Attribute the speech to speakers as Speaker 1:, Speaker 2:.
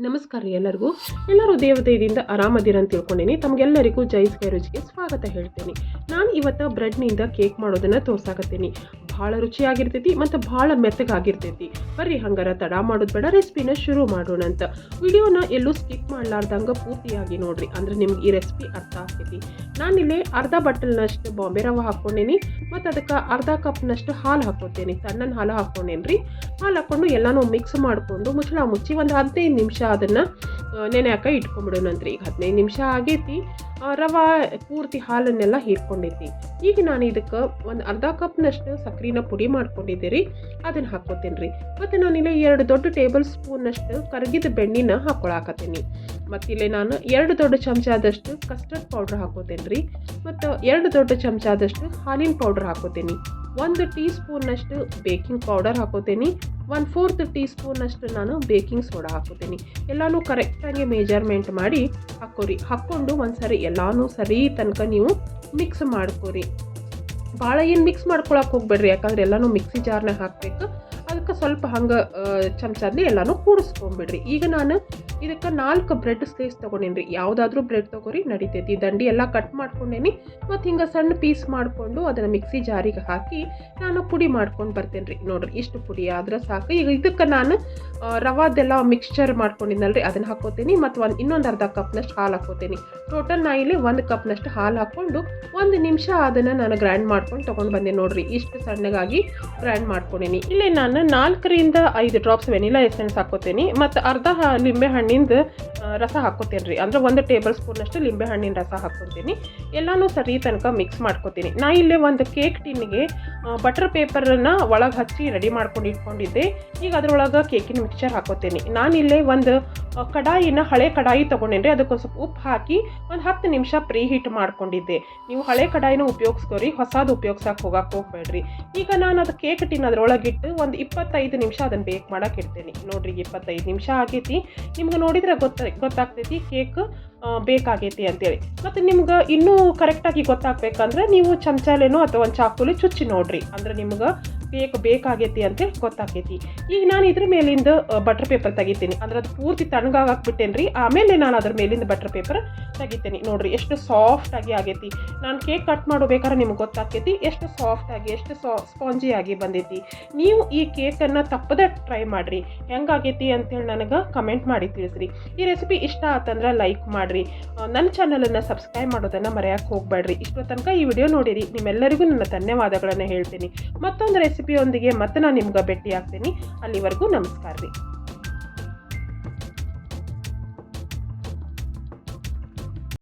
Speaker 1: ನಮಸ್ಕಾರ ರೀ ಎಲ್ಲರೂ ದೇವತೆಯಿಂದ ಆರಾಮದಿರ ಅಂತ ತಿಳ್ಕೊಂಡೇನಿ. ತಮಗೆಲ್ಲರಿಗೂ ಜೈ ಸ್ಕೈ ರುಚಿಗೆ ಸ್ವಾಗತ ಹೇಳ್ತೇನೆ. ನಾನು ಇವತ್ತು ಬ್ರೆಡ್ನಿಂದ ಕೇಕ್ ಮಾಡೋದನ್ನು ತೋರ್ಸಾಕತ್ತೀನಿ. ಭಾಳ ರುಚಿಯಾಗಿರ್ತೈತಿ ಮತ್ತು ಭಾಳ ಮೆತ್ತಗಾಗಿರ್ತೈತಿ. ಬರ್ರಿ ಹಂಗಾರ ತಡ ಮಾಡೋದು ಬೇಡ, ರೆಸಿಪಿನ ಶುರು ಮಾಡೋಣ ಅಂತ. ವಿಡಿಯೋನ ಎಲ್ಲೂ ಸ್ಕಿಪ್ ಮಾಡಲಾರ್ದಂಗೆ ಪೂರ್ತಿಯಾಗಿ ನೋಡ್ರಿ, ಅಂದ್ರೆ ನಿಮ್ಗೆ ಈ ರೆಸಿಪಿ ಅರ್ಥ ಆಗ್ತೈತಿ. ನಾನಿಲ್ಲಿ ಅರ್ಧ ಬಟ್ಟಲ್ನಷ್ಟು ಬಾಂಬೆ ರವೆ ಹಾಕ್ಕೊಂಡೇನಿ ಮತ್ತು ಅದಕ್ಕೆ ಅರ್ಧ ಕಪ್ನಷ್ಟು ಹಾಲು ಹಾಕ್ಕೊತೇನೆ. ತಣ್ಣನ ಹಾಲು ಹಾಕ್ಕೊಂಡೇನ್ರಿ. ಹಾಲು ಹಾಕ್ಕೊಂಡು ಎಲ್ಲನೂ ಮಿಕ್ಸ್ ಮಾಡಿಕೊಂಡು ಮುಚ್ಚಿ ಒಂದು 15 ನಿಮಿಷ ಅದನ್ನು ನೆನೆಯಾಕ ಇಟ್ಕೊಂಡ್ಬಿಡೋಣಂತ್ರಿ. ಈಗ 15 ನಿಮಿಷ ಆಗೈತಿ. ರವೆ ಪೂರ್ತಿ ಹಾಲನ್ನೆಲ್ಲ ಹೀರ್ಕೊಂಡೈತಿ. ಈಗ ನಾನು ಇದಕ್ಕೆ ಒಂದು ಅರ್ಧ ಕಪ್ನಷ್ಟು ಸಕ್ಕರೆನ ಪುಡಿ ಮಾಡ್ಕೊಂಡಿದ್ದೆ ರೀ, ಅದನ್ನು ಹಾಕ್ಕೋತೀನಿ ರೀ. ಮತ್ತು ನಾನಿಲ್ಲಿ 2 ದೊಡ್ಡ ಟೇಬಲ್ ಸ್ಪೂನ್ನಷ್ಟು ಕರಗಿದ ಬೆಣ್ಣೆನ ಹಾಕ್ಕೊಳಕತ್ತೀನಿ. ಮತ್ತು ಇಲ್ಲಿ ನಾನು 2 ದೊಡ್ಡ ಚಮಚದಷ್ಟು ಕಸ್ಟರ್ಡ್ ಪೌಡ್ರ್ ಹಾಕೋತೇನೆ ರೀ. ಮತ್ತು 2 ದೊಡ್ಡ ಚಮಚದಷ್ಟು ಹಾಲಿನ ಪೌಡ್ರ್ ಹಾಕೋತೀನಿ. 1 ಟೀ ಸ್ಪೂನ್ನಷ್ಟು ಬೇಕಿಂಗ್ ಪೌಡರ್ ಹಾಕೋತೀನಿ. 1/4 ಟೀ ಸ್ಪೂನ್ನಷ್ಟು ನಾನು ಬೇಕಿಂಗ್ ಸೋಡಾ ಹಾಕೋತೀನಿ. ಎಲ್ಲನೂ ಕರೆಕ್ಟಾಗಿ ಮೆಜರ್ಮೆಂಟ್ ಮಾಡಿ ಹಾಕ್ಕೊಂಡು ಒಂದ್ಸರಿ ಎಲ್ಲನೂ ಸರಿ ತನಕ ನೀವು ಮಿಕ್ಸ್ ಮಾಡ್ಕೊರಿ. ಭಾಳ ಏನು ಮಿಕ್ಸ್ ಮಾಡ್ಕೊಳಕ್ಕೆ ಹೋಗ್ಬೇಡ್ರಿ, ಯಾಕಂದ್ರೆ ಎಲ್ಲನೂ ಮಿಕ್ಸಿ ಜಾರ್ನಾಗ ಹಾಕಬೇಕು. ಅದಕ್ಕೆ ಸ್ವಲ್ಪ ಹಂಗೆ ಚಮಚದಲ್ಲಿ ಎಲ್ಲನೂ ಕೂಡಿಸ್ಕೊಂಬಿಡ್ರಿ. ಈಗ ನಾನು ಇದಕ್ಕೆ 4 ಬ್ರೆಡ್ ಸ್ಲೈಸ್ ತೊಗೊಂಡೇನಿ ರೀ. ಯಾವುದಾದ್ರೂ ಬ್ರೆಡ್ ತೊಗೊರಿ ನಡಿತೈತಿ. ದಂಡಿ ಎಲ್ಲ ಕಟ್ ಮಾಡ್ಕೊಂಡೇನಿ ಮತ್ತು ಹಿಂಗೆ ಸಣ್ಣ ಪೀಸ್ ಮಾಡಿಕೊಂಡು ಅದನ್ನು ಮಿಕ್ಸಿ ಜಾರಿಗೆ ಹಾಕಿ ನಾನು ಪುಡಿ ಮಾಡ್ಕೊಂಡು ಬರ್ತೇನೆ ರೀ. ನೋಡಿರಿ, ಇಷ್ಟು ಪುಡಿ ಆದ್ರೆ ಸಾಕು. ಈಗ ಇದಕ್ಕೆ ನಾನು ರವಾದೆಲ್ಲ ಮಿಕ್ಸ್ಚರ್ ಮಾಡ್ಕೊಂಡಿದ್ದನಲ್ರಿ, ಅದನ್ನು ಹಾಕೋತೀನಿ. ಮತ್ತು ಇನ್ನೊಂದು ಅರ್ಧ ಕಪ್ನಷ್ಟು ಹಾಲು ಹಾಕೋತೀನಿ. ಟೋಟಲ್ ನಾ ಇಲ್ಲಿ 1 ಕಪ್ನಷ್ಟು ಹಾಲು ಹಾಕ್ಕೊಂಡು 1 ನಿಮಿಷ ಅದನ್ನು ನಾನು ಗ್ರೈಂಡ್ ಮಾಡ್ಕೊಂಡು ತೊಗೊಂಡು ಬಂದೆ. ನೋಡಿರಿ, ಇಷ್ಟು ಸಣ್ಣಗಾಗಿ ಗ್ರೈಂಡ್ ಮಾಡ್ಕೊಂಡೀನಿ. ಇಲ್ಲಿ ನಾನು 4 ರಿಂದ 5 ಡ್ರಾಪ್ಸ್ ವೆನಿಲಾ ಎಸೆನ್ಸ್ ಹಾಕೋತೀನಿ. ಮತ್ತು ಅರ್ಧ ಲಿಂಬೆ ಹಣ್ಣಿಂದ ರಸ ಹಾಕೋತೀನಿ ರೀ. ಅಂದರೆ 1 ಟೇಬಲ್ ಸ್ಪೂನಷ್ಟು ಲಿಂಬೆ ಹಣ್ಣಿನ ರಸ ಹಾಕ್ಕೊತೀನಿ. ಎಲ್ಲನೂ ಸರಿ ತನಕ ಮಿಕ್ಸ್ ಮಾಡ್ಕೋತೀನಿ. ನಾ ಇಲ್ಲೇ ಒಂದು ಕೇಕ್ ಟಿನ್ನಿಗೆ ಬಟರ್ ಪೇಪರನ್ನು ಒಳಗೆ ಹಚ್ಚಿ ರೆಡಿ ಮಾಡ್ಕೊಂಡು ಇಟ್ಕೊಂಡಿದ್ದೆ. ಈಗ ಅದರೊಳಗೆ ಕೇಕಿನ ಮಿಕ್ಸ್ಚರ್ ಹಾಕೋತೀನಿ. ನಾನಿಲ್ಲೇ ಒಂದು ಹಳೆ ಕಡಾಯಿ ತೊಗೊಂಡೇನಿ ರೀ. ಅದಕ್ಕೆ ಸ್ವಲ್ಪ ಉಪ್ಪು ಹಾಕಿ ಒಂದು 10 ನಿಮಿಷ ಪ್ರೀ ಹೀಟ್ ಮಾಡ್ಕೊಂಡಿದ್ದೆ. ನೀವು ಹಳೆ ಕಡಾಯಿನ ಉಪಯೋಗಿಸ್ಕೊರಿ, ಹೊಸದು ಉಪಯೋಗ್ಸಕ್ಕೆ ಹೋಗ್ಬೇಡ್ರಿ. ಈಗ ನಾನು ಅದು ಕೇಕ್ ಟಿನ್ ಅದರೊಳಗಿಟ್ಟು ಒಂದು 25 ನಿಮಿಷ ಅದನ್ನು ಬೇಕ್ ಮಾಡೋಕೆ ಇಡ್ತೇನೆ. ನೋಡಿರಿ, 25 ನಿಮಿಷ ಆಗೈತಿ. ನಿಮ್ಗೆ ನೋಡಿದ್ರೆ ಗೊತ್ತಾಗ್ತೈತಿ ಕೇಕ್ ಬೇಕಾಗೈತಿ ಅಂತೇಳಿ. ಮತ್ತು ನಿಮ್ಗೆ ಇನ್ನೂ ಕರೆಕ್ಟಾಗಿ ಗೊತ್ತಾಗಬೇಕಂದ್ರೆ ನೀವು ಚಮಚಾಲೇನೋ ಅಥವಾ ಒಂದು ಚಾಕುಲಿ ಚುಚ್ಚಿ ನೋಡ್ರಿ, ಅಂದ್ರೆ ನಿಮ್ಗೆ ಕೇಕ್ ಬೇಕಾಗೈತಿ ಅಂತೇಳಿ ಗೊತ್ತಾಗೈತಿ. ಈಗ ನಾನು ಇದ್ರ ಮೇಲಿಂದ ಬಟರ್ ಪೇಪರ್ ತೆಗಿತೀನಿ. ಅಂದ್ರೆ ಅದು ಪೂರ್ತಿ ತಣ್ಣಗಾಕ್ಬಿಟ್ಟೇನೆ ರೀ. ಆಮೇಲೆ ನಾನು ಅದ್ರ ಮೇಲಿಂದ ಬಟರ್ ಪೇಪರ್ ತೆಗಿತೀನಿ. ನೋಡಿರಿ, ಎಷ್ಟು ಸಾಫ್ಟಾಗಿ ಆಗೈತಿ. ನಾನು ಕೇಕ್ ಕಟ್ ಮಾಡಬೇಕಾದ್ರೆ ನಿಮ್ಗೆ ಗೊತ್ತಾಗ್ತೈತಿ ಎಷ್ಟು ಸಾಫ್ಟಾಗಿ, ಎಷ್ಟು ಸ್ಪಾಂಜಿಯಾಗಿ ಬಂದೈತಿ. ನೀವು ಈ ಕೇಕನ್ನು ತಪ್ಪದೆ ಟ್ರೈ ಮಾಡಿರಿ. ಹೆಂಗಾಗೈತಿ ಅಂತೇಳಿ ನನಗೆ ಕಮೆಂಟ್ ಮಾಡಿ ತಿಳಿಸ್ರಿ. ಈ ರೆಸಿಪಿ ಇಷ್ಟ ಆತಂದ್ರೆ ಲೈಕ್ ಮಾಡಿರಿ. ನನ್ನ ಚಾನಲನ್ನು ಸಬ್ಸ್ಕ್ರೈಬ್ ಮಾಡೋದನ್ನು ಮರೆಯೋಕ್ಕೆ ಹೋಗಬೇಡ್ರಿ. ಇಷ್ಟೋ ತನಕ ಈ ವಿಡಿಯೋ ನೋಡಿರಿ. ನಿಮ್ಮೆಲ್ಲರಿಗೂ ನನ್ನ ಧನ್ಯವಾದಗಳನ್ನು ಹೇಳ್ತೀನಿ. ಮತ್ತೊಂದು ರೆಸಿಪಿಯೊಂದಿಗೆ ಮತ್ತೆ ನಾನು ನಿಮ್ಗೆ ಭೇಟಿ ಆಗ್ತೀನಿ. ಅಲ್ಲಿವರೆಗೂ ನಮಸ್ಕಾರ ರೀ.